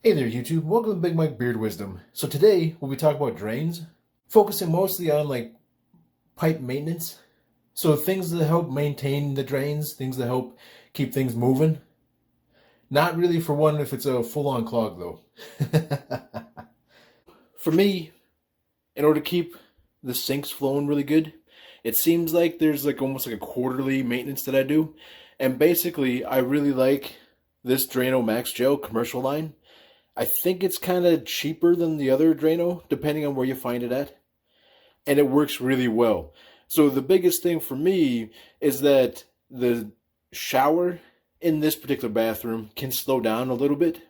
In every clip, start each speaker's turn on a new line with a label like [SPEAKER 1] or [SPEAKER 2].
[SPEAKER 1] Hey there YouTube, welcome to Big Mike Beard Wisdom. So today we'll be talking about drains, focusing mostly on pipe maintenance. So things that help maintain the drains, things that help keep things moving. Not really for one if it's a full-on clog though. For me, in order to keep the sinks flowing really good, it seems like there's almost like a quarterly maintenance that I do. And basically I really like this Drano Max Gel commercial line. I think it's kind of cheaper than the other Drano, depending on where you find it at. And it works really well. So the biggest thing for me is that the shower in this particular bathroom can slow down a little bit,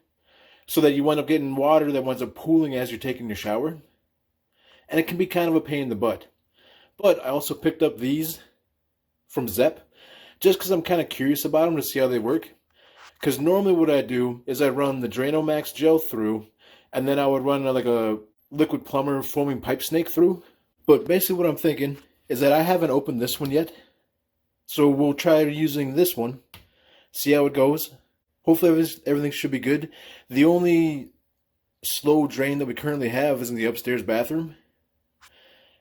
[SPEAKER 1] so that you wind up getting water that winds up pooling as you're taking your shower. And it can be kind of a pain in the butt. But I also picked up these from Zep, just because I'm kind of curious about them to see how they work. Because normally what I do is I run the Drano Max Gel through, and then I would run like a Liquid Plumber foaming pipe snake through. But basically what I'm thinking is that I haven't opened this one yet. So we'll try using this one, see how it goes. Hopefully everything should be good. The only slow drain that we currently have is in the upstairs bathroom.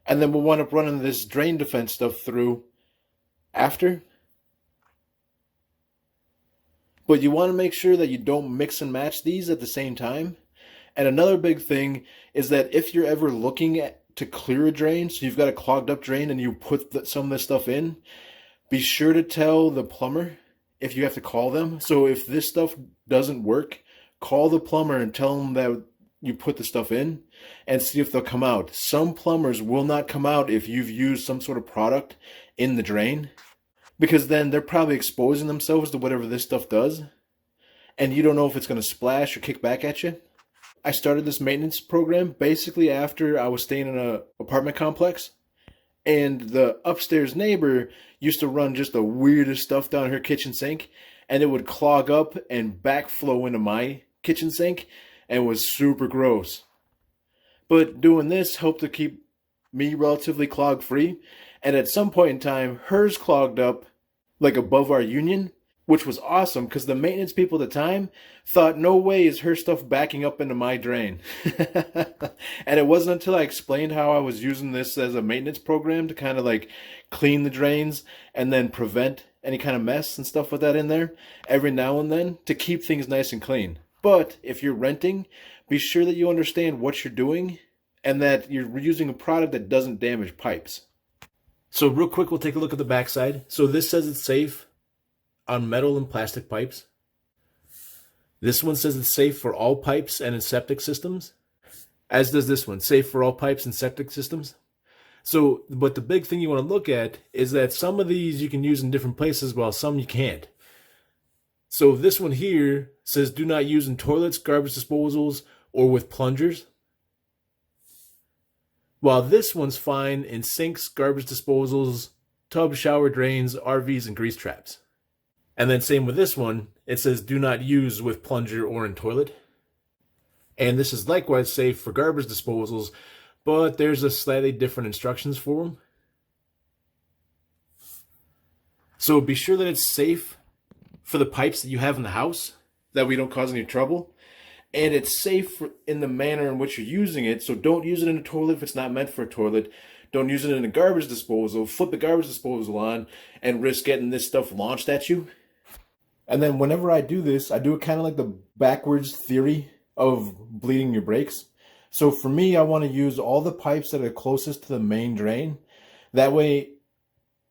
[SPEAKER 1] And then we'll wind up running this drain defense stuff through after. But you want to make sure that you don't mix and match these at the same time. And another big thing is that if you're ever looking to clear a drain, so you've got a clogged up drain and you put some of this stuff in, be sure to tell the plumber if you have to call them. So if this stuff doesn't work, call the plumber and tell them that you put the stuff in and see if they'll come out. Some plumbers will not come out if you've used some sort of product in the drain, because then they're probably exposing themselves to whatever this stuff does, and you don't know if it's going to splash or kick back at you. I started this maintenance program basically after I was staying in an apartment complex, and the upstairs neighbor used to run just the weirdest stuff down her kitchen sink, and it would clog up and backflow into my kitchen sink, and it was super gross. But doing this helped to keep me relatively clog free, and at some point in time, hers clogged up above our union, which was awesome because the maintenance people at the time thought, no way is her stuff backing up into my drain. And it wasn't until I explained how I was using this as a maintenance program to kind of clean the drains and then prevent any kind of mess and stuff with that in there every now and then to keep things nice and clean. But if you're renting, be sure that you understand what you're doing and that you're using a product that doesn't damage pipes. So real quick, we'll take a look at the backside. So this says it's safe on metal and plastic pipes. This one says it's safe for all pipes and in septic systems. As does this one, safe for all pipes and septic systems. So, but the big thing you want to look at is that some of these you can use in different places while some you can't. So this one here says do not use in toilets, garbage disposals, or with plungers. While this one's fine in sinks, garbage disposals, tub, shower drains, RVs, and grease traps. And then same with this one, it says do not use with plunger or in toilet. And this is likewise safe for garbage disposals, but there's a slightly different instructions for them. So be sure that it's safe for the pipes that you have in the house, that we don't cause any trouble. And it's safe in the manner in which you're using it. So don't use it in a toilet if it's not meant for a toilet. Don't use it in a garbage disposal. Flip the garbage disposal on and risk getting this stuff launched at you. And then whenever I do this, I do it kind of like the backwards theory of bleeding your brakes. So for me, I want to use all the pipes that are closest to the main drain. That way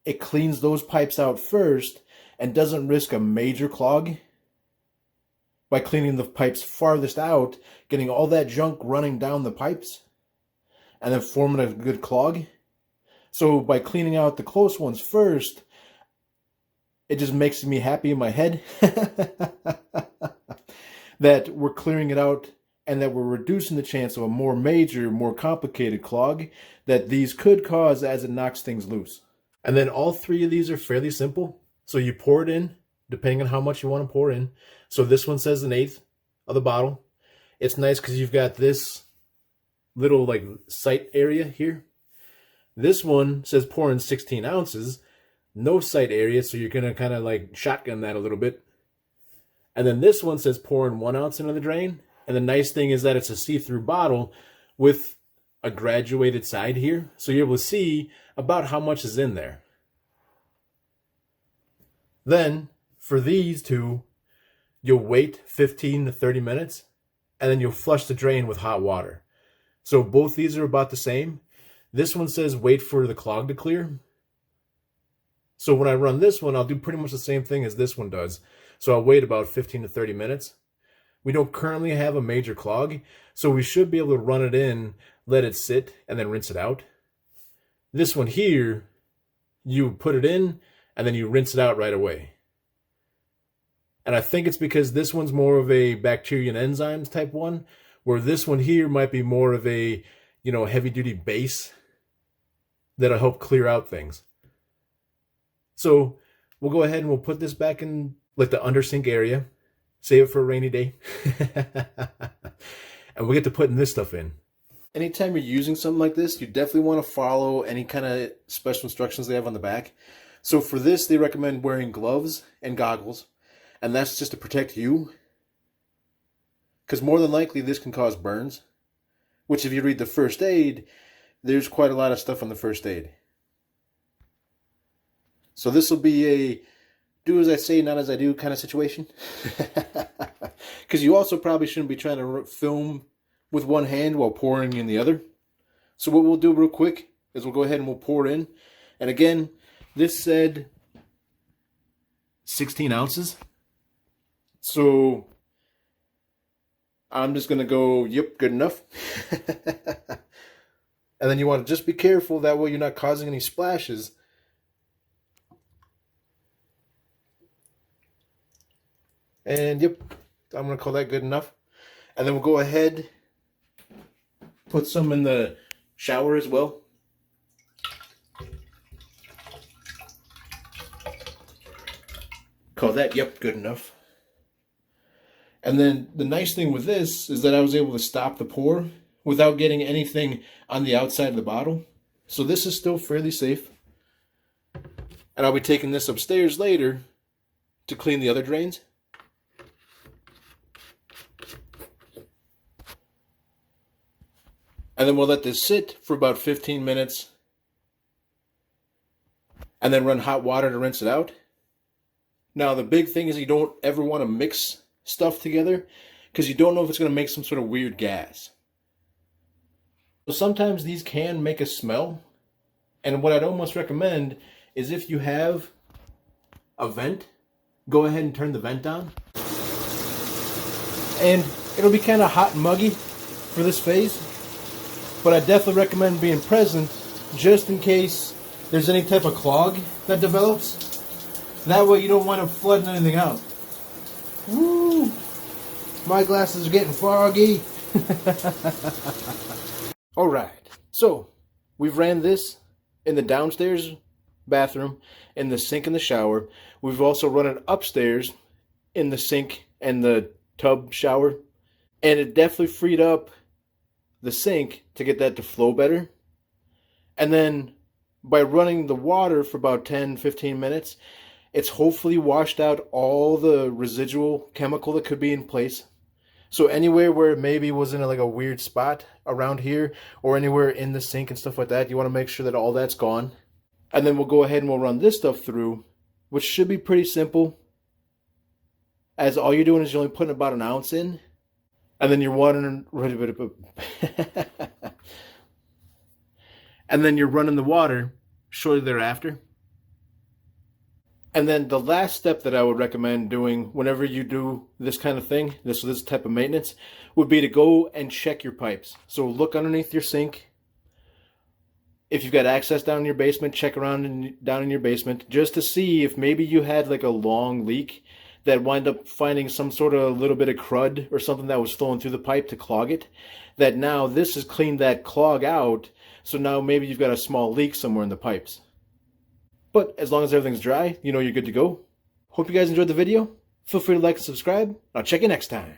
[SPEAKER 1] it cleans those pipes out first and doesn't risk a major clog by cleaning the pipes farthest out, getting all that junk running down the pipes, and then forming a good clog. So by cleaning out the close ones first, it just makes me happy in my head that we're clearing it out and that we're reducing the chance of a more major, more complicated clog that these could cause as it knocks things loose. And then all three of these are fairly simple. So you pour it in, depending on how much you want to pour in. So this one says 1/8 of the bottle. It's nice because you've got this little sight area here. This one says pour in 16 ounces. No sight area, so you're going to kind of shotgun that a little bit. And then this one says pour in 1 ounce into the drain. And the nice thing is that it's a see-through bottle with a graduated side here. So you're able to see about how much is in there. Then for these two, you'll wait 15 to 30 minutes and then you'll flush the drain with hot water. So both these are about the same. This one says wait for the clog to clear. So when I run this one, I'll do pretty much the same thing as this one does. So I'll wait about 15 to 30 minutes. We don't currently have a major clog, so we should be able to run it in, let it sit, and then rinse it out. This one here, you put it in, and then you rinse it out right away. And I think it's because this one's more of a bacteria and enzymes type one, where this one here might be more of a, heavy-duty base that'll help clear out things. So we'll go ahead and we'll put this back in like the undersink area. Save it for a rainy day. And we'll get to putting this stuff in. Anytime you're using something like this, you definitely want to follow any kind of special instructions they have on the back. So for this, they recommend wearing gloves and goggles. And that's just to protect you. Because more than likely, this can cause burns. Which if you read the first aid, there's quite a lot of stuff on the first aid. So this will be a do as I say, not as I do kind of situation. Because you also probably shouldn't be trying to film with one hand while pouring in the other. So what we'll do real quick is we'll go ahead and we'll pour in. And again, this said 16 ounces. So I'm just going to go, yep, good enough. And then you want to just be careful, that way you're not causing any splashes. And yep, I'm going to call that good enough. And then we'll go ahead, put some in the shower as well. Call that, yep, good enough. And then the nice thing with this is that I was able to stop the pour without getting anything on the outside of the bottle. So this is still fairly safe. And I'll be taking this upstairs later to clean the other drains. And then we'll let this sit for about 15 minutes. And then run hot water to rinse it out. Now the big thing is you don't ever want to mix stuff together, because you don't know if it's going to make some sort of weird gas. So sometimes these can make a smell. And what I'd almost recommend is if you have a vent, go ahead and turn the vent on. And it'll be kind of hot and muggy for this phase. But I definitely recommend being present just in case there's any type of clog that develops. That way you don't want to flood anything out. Woo! My glasses are getting foggy. Alright, so we've ran this in the downstairs bathroom, in the sink and the shower. We've also run it upstairs in the sink and the tub shower. And it definitely freed up the sink to get that to flow better. And then by running the water for about 10-15 minutes, it's hopefully washed out all the residual chemical that could be in place. So anywhere where it maybe was in like a weird spot around here, or anywhere in the sink and stuff like that, you want to make sure that all that's gone. And then we'll go ahead and we'll run this stuff through, which should be pretty simple, as all you're doing is you're only putting about an ounce in. And then you're watering, and then you're running the water shortly thereafter. And then the last step that I would recommend doing whenever you do this kind of thing, this type of maintenance, would be to go and check your pipes. So look underneath your sink. If you've got access down in your basement, check around down in your basement just to see if maybe you had like a long leak that wind up finding some sort of little bit of crud or something that was flowing through the pipe to clog it. That now this has cleaned that clog out, so now maybe you've got a small leak somewhere in the pipes. But as long as everything's dry, you know you're good to go. Hope you guys enjoyed the video. Feel free to like and subscribe. I'll check you next time.